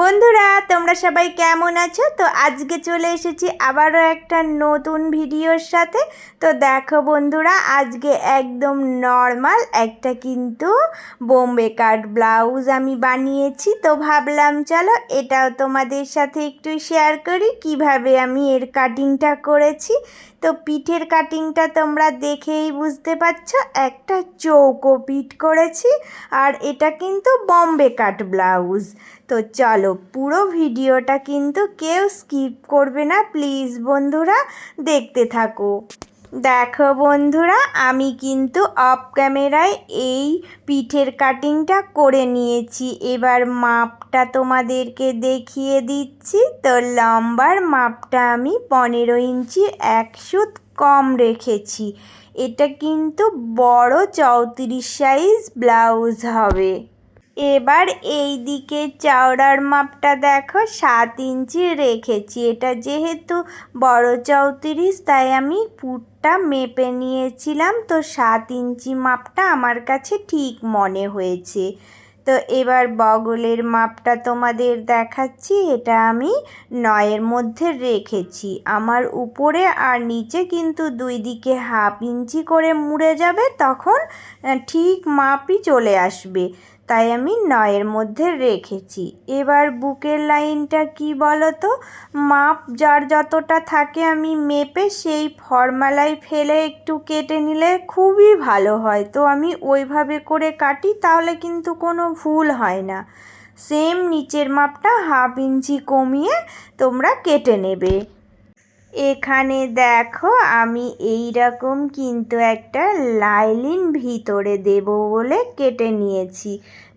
বন্ধুরা তোমরা সবাই কেমন আছো? তো আজকে চলে এসেছি আবারও একটা নতুন ভিডিওর সাথে। তো দেখো বন্ধুরা, আজকে একদম নর্মাল একটা কিন্তু বোম্বে কাট ব্লাউজ আমি বানিয়েছি। তো ভাবলাম চলো এটাও তোমাদের সাথে একটু শেয়ার করি কিভাবে আমি এর কাটিংটা করেছি। তো পিঠের কাটিংটা তোমরা দেখেই বুঝতে পারছো, একটা চৌকো পিঠ করেছি আর এটা কিন্তু বোম্বে কাট ব্লাউজ। তো চলো পুরো ভিডিওটা কিন্তু কেউ স্কিপ করবে না, প্লিজ বন্ধুরা দেখতে থাকো। দেখো বন্ধুরা, আমি কিন্তু অফ ক্যামেরায় এই পিঠের কাটিংটা করে নিয়েছি। এবার মাপটা তোমাদেরকে দেখিয়ে দিচ্ছি। তো লম্বার মাপটা আমি 15 ইঞ্চির 1 সুত কম রেখেছি। এটা কিন্তু বড় 34 সাইজ ব্লাউজ হবে। এবার এই দিকে চওড়ার মাপটা দেখো 7 ইঞ্চি রেখেছি। এটা যেহেতু বড় 34, তাই আমি পুরটা মেপে নিয়েছিলাম। তো 7 ইঞ্চি মাপটা আমার কাছে ঠিক মনে হয়েছে। তো এবার বগলের মাপটা তোমাদের দেখাচ্ছি। এটা আমি 9-এর মধ্যে রেখেছি। আমার উপরে আর নিচে কিন্তু দুই দিকে হাফ ইঞ্চি করে মুড়ে যাবে, তখন ঠিক মাপই চলে আসবে। তাই আমি 9-এর মধ্যে রেখেছি। এবার বুকের লাইনটা কি বলো তো, মাপ যার যতটা থাকে আমি মেপে সেই ফর্মালায় ফেলে একটু কেটে নিলে খুবই ভালো হয়। তো আমি ওইভাবে করে কাটি, তাহলে কিন্তু কোনো ভুল হয় না। সেম নিচের মাপটা হাফ ইঞ্চি কমিয়ে তোমরা কেটে নেবে। এখানে দেখো আমি এই রকম কিন্তু একটা লাইনিং ভিতরে দেব বলে কেটে নিয়েছি।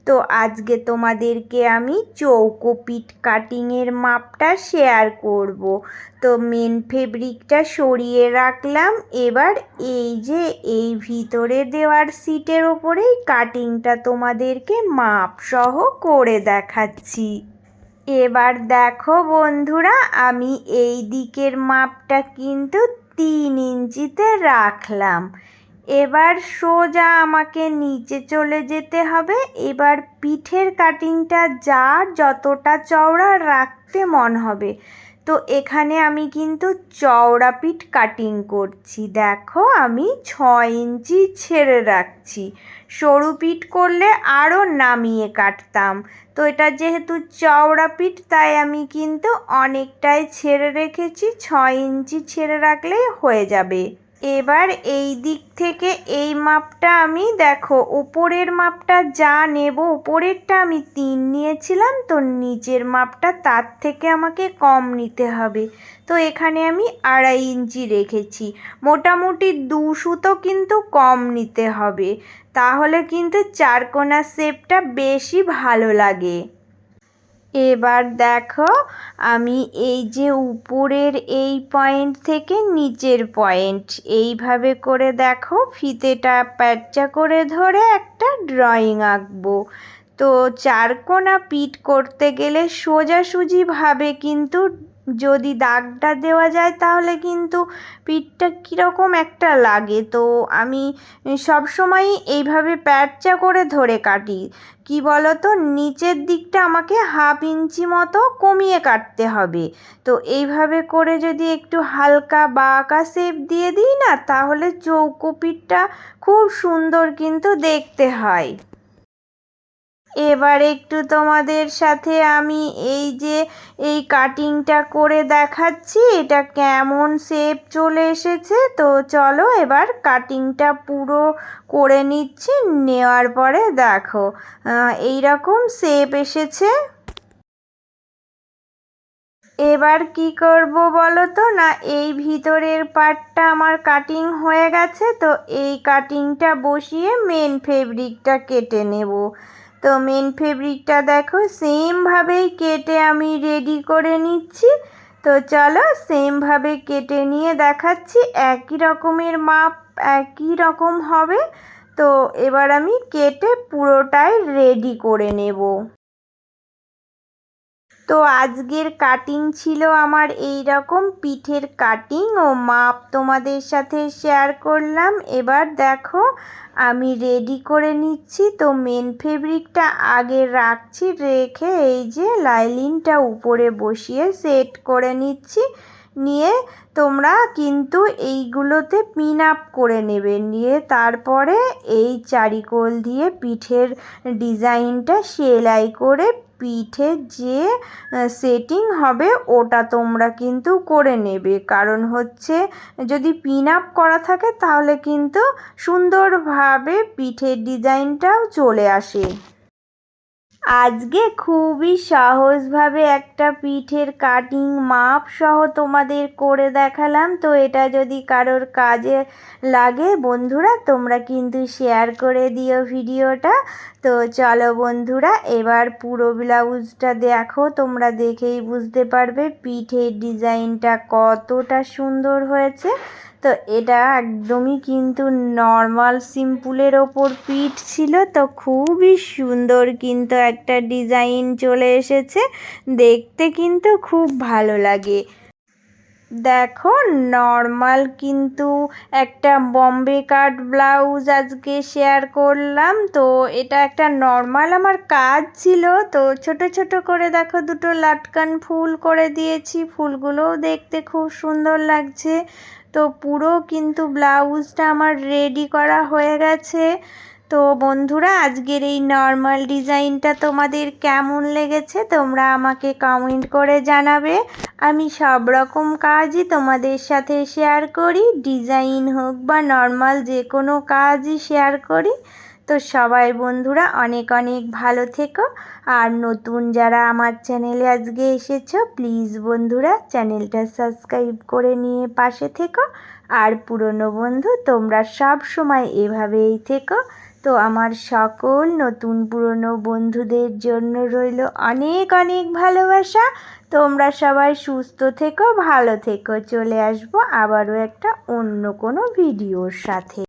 তো আজকে তোমাদেরকে আমি চৌকো পিঠ কাটিংয়ের মাপটা শেয়ার করব। তো মেন ফেব্রিকটা সরিয়ে রাখলাম। এবার এই যে এই ভিতরে দেওয়ার সিটের ওপরেই কাটিংটা তোমাদেরকে মাপ সহ করে দেখাচ্ছি। এবার দেখো বন্ধুরা, আমি এই দিকের মাপটা কিন্তু 3 ইঞ্চিতে রাখলাম। এবার সোজা আমাকে নিচে চলে যেতে হবে। এবার পিঠের কাটিংটা যার যতটা চওড়া রাখতে মন হবে। তো এখানে আমি কিন্তু চওড়া পিঠ কাটিং করছি। দেখো আমি 6 ইঞ্চি ছেড়ে রাখছি। সরু পিঠ করলে আরও নামিয়ে কাটতাম। তো এটা যেহেতু চওড়া পিঠ, তাই আমি কিন্তু অনেকটাই ছেড়ে রেখেছি। 6 ইঞ্চি ছেড়ে রাখলেই হয়ে যাবে। এবার এই দিক থেকে এই মাপটা আমি দেখো উপরের মাপটা যা নেব, উপরেরটা আমি 3 নিয়েছিলাম, তো নিচের মাপটা তার থেকে আমাকে কম নিতে হবে। তো এখানে আমি 2.5 ইঞ্চি রেখেছি। মোটামুটি 2 সুতো কিন্তু কম নিতে হবে, তাহলে কিন্তু চারকোনা শেপটা বেশি ভালো লাগে। এবার দেখো আমি এই যে উপরের এই পয়েন্ট থেকে নিচের পয়েন্ট এইভাবে করে দেখো ফিতেটা প্যাঁচা করে ধরে একটা ড্রয়িং আঁকবো। তো চারকোনা পিঠ করতে গেলে সোজাসুজিভাবে কিন্তু যদি দাগটা দেওয়া যায়, তাহলে কিন্তু পিঠটা কীরকম একটা লাগে। তো আমি সবসময়ই এইভাবে প্যাঁচা করে ধরে কাটি। কি বলো তো, নিচের দিকটা আমাকে হাফ ইঞ্চি মতো কমিয়ে কাটতে হবে। তো এইভাবে করে যদি একটু হালকা বাঁকা শেপ দিয়ে দিই না, তাহলে চৌকো পিঠটা খুব সুন্দর কিন্তু দেখতে হয়। এবার একটু তোমাদের সাথে আমি এই যে এই কাটিংটা করে দেখাচ্ছি, এটা কেমন শেপ চলে এসেছে। তো চলো এবার কাটিংটা পুরো করে নিচ্ছি। নেওয়ার পরে দেখো এই রকম শেপ এসেছে। এবার কি করব বলো তো, না এই ভিতরের পার্টটা আমার কাটিং হয়ে গেছে। তো এই কাটিংটা বসিয়ে মেন ফেব্রিকটা কেটে নেব। তো মেন ফেব্রিকটা দেখো সেমভাবেই কেটে আমি রেডি করে নিচ্ছি। তো চলো সেমভাবে কেটে নিয়ে দেখাচ্ছি। একই রকমের মাপ, একই রকম হবে। তো এবার আমি কেটে পুরোটাই রেডি করে নেব। তো আজকের কাটিং ছিল আমার এই রকম পিঠের কাটিং ও মাপ তোমাদের সাথে শেয়ার করলাম। এবার দেখো আমি রেডি করে নিচ্ছি। তো মেন ফেব্রিকটা আগে রাখছি, রেখে এই যে লাইলিনটা উপরে বসিয়ে সেট করে নিচ্ছি। নিয়ে তোমরা কিন্তু এইগুলোতে পিন আপ করে নেবে, নিয়ে তারপরে এই চারিকোল দিয়ে পিঠের ডিজাইনটা সেলাই করে পিঠে যে সেটিং হবে ওটা তোমরা কিন্তু করে নেবে। কারণ হচ্ছে যদি পিন আপ করা থাকে তাহলে কিন্তু সুন্দরভাবে পিঠের ডিজাইনটাও চলে আসে। আজকে খুবই সহজভাবে একটা পিঠের কাটিং মাপ সহ তোমাদের করে দেখালাম। তো এটা যদি কারোর কাজে লাগে বন্ধুরা তোমরা কিন্তু শেয়ার করে দিও ভিডিওটা। তো চলো বন্ধুরা এবার পুরো ব্লাউজটা দেখো, তোমরা দেখেই বুঝতে পারবে পিঠের ডিজাইনটা কতটা সুন্দর হয়েছে। তো এটা একদমই কিন্তু নর্মাল সিম্পলের ওপর পিঠ ছিল, তো খুবই সুন্দর কিন্তু একটা ডিজাইন চলে এসেছে, দেখতে কিন্তু খুব ভালো লাগে। দেখো নর্মাল কিন্তু একটা বম্বে কাট ব্লাউজ আজকে শেয়ার করলাম। তো এটা একটা নর্মাল আমার কাজ ছিল, তো ছোট ছোট করে দেখো দুটো লাটকান ফুল করে দিয়েছি, ফুলগুলোও দেখতে খুব সুন্দর লাগছে। তো পুরো কিন্তু ব্লাউজটা আমার রেডি করা হয়ে গেছে। তো বন্ধুরা আজকের এই নর্মাল ডিজাইনটা তোমাদের কেমন লেগেছে তোমরা আমাকে কমেন্ট করে জানাবে। আমি সব রকম কাজই তোমাদের সাথে শেয়ার করি, ডিজাইন হোক বা নর্মাল যে কোনো কাজই শেয়ার করি। তো সবাই বন্ধুরা অনেক অনেক ভালো থেকো। আর নতুন যারা আমার চ্যানেলে আজকে এসেছো প্লিজ বন্ধুরা চ্যানেলটা সাবস্ক্রাইব করে নিয়ে পাশে থেকো। আর পুরনো বন্ধু তোমরা সব সময় এভাবেই থেকো। তো আমার সকল নতুন পুরনো বন্ধুদের জন্য রইল অনেক অনেক ভালোবাসা। তোমরা সবাই সুস্থ থেকো, ভালো থেকো। চলে আসবো আবারও একটা অন্য কোনো ভিডিওর সাথে।